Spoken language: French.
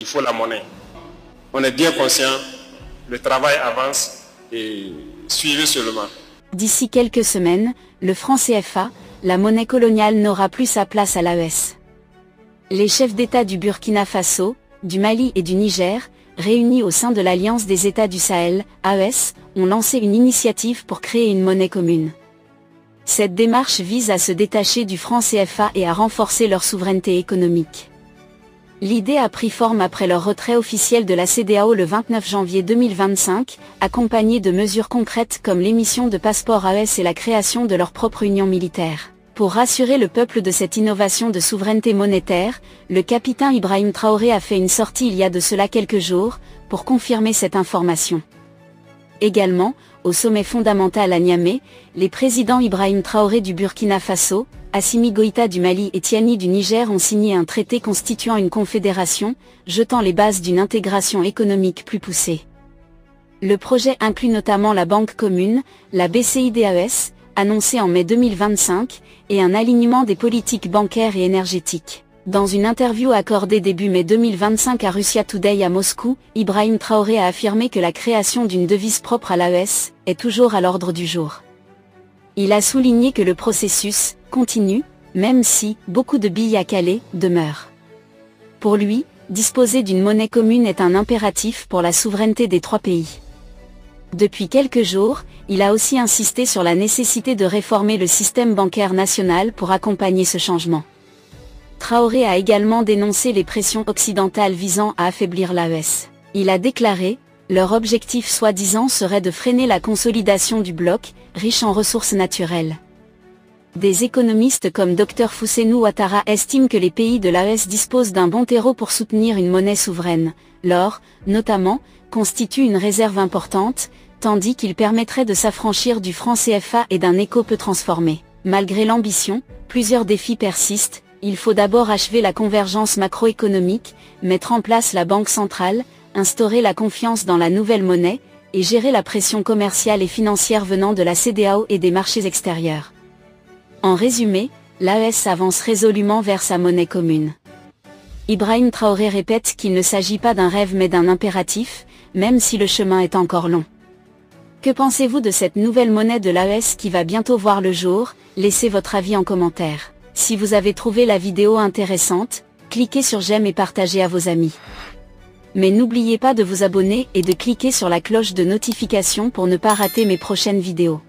qu'il faut la monnaie. On est bien conscient, le travail avance et suivez seulement. D'ici quelques semaines, le franc CFA, la monnaie coloniale, n'aura plus sa place à l'AES. Les chefs d'État du Burkina Faso, du Mali et du Niger, réunis au sein de l'Alliance des États du Sahel, AES, ont lancé une initiative pour créer une monnaie commune. Cette démarche vise à se détacher du franc CFA et à renforcer leur souveraineté économique. L'idée a pris forme après leur retrait officiel de la CEDEAO le 29 janvier 2025, accompagnée de mesures concrètes comme l'émission de passeports AES et la création de leur propre union militaire. Pour rassurer le peuple de cette innovation de souveraineté monétaire, le capitaine Ibrahim Traoré a fait une sortie il y a de cela quelques jours, pour confirmer cette information. Également, au sommet fondamental à Niamey, les présidents Ibrahim Traoré du Burkina Faso, Assimi Goïta du Mali et Tiani du Niger ont signé un traité constituant une confédération, jetant les bases d'une intégration économique plus poussée. Le projet inclut notamment la banque commune, la BCID-AES, annoncée en mai 2025, et un alignement des politiques bancaires et énergétiques. Dans une interview accordée début mai 2025 à Russia Today à Moscou, Ibrahim Traoré a affirmé que la création d'une devise propre à l'AES est toujours à l'ordre du jour. Il a souligné que le processus continue, même si beaucoup de billes à caler demeurent. Pour lui, disposer d'une monnaie commune est un impératif pour la souveraineté des trois pays. Depuis quelques jours, il a aussi insisté sur la nécessité de réformer le système bancaire national pour accompagner ce changement. Traoré a également dénoncé les pressions occidentales visant à affaiblir l'AES. Il a déclaré, leur objectif soi-disant serait de freiner la consolidation du bloc, riche en ressources naturelles. Des économistes comme Dr Fousseynou Ouattara estiment que les pays de l'AES disposent d'un bon terreau pour soutenir une monnaie souveraine. L'or, notamment, constitue une réserve importante, tandis qu'il permettrait de s'affranchir du franc CFA et d'un éco peu transformé. Malgré l'ambition, plusieurs défis persistent. Il faut d'abord achever la convergence macroéconomique, mettre en place la banque centrale, instaurer la confiance dans la nouvelle monnaie, et gérer la pression commerciale et financière venant de la CEDEAO et des marchés extérieurs. En résumé, l'AES avance résolument vers sa monnaie commune. Ibrahim Traoré répète qu'il ne s'agit pas d'un rêve mais d'un impératif, même si le chemin est encore long. Que pensez-vous de cette nouvelle monnaie de l'AES qui va bientôt voir le jour? Laissez votre avis en commentaire. Si vous avez trouvé la vidéo intéressante, cliquez sur j'aime et partagez à vos amis. Mais n'oubliez pas de vous abonner et de cliquer sur la cloche de notification pour ne pas rater mes prochaines vidéos.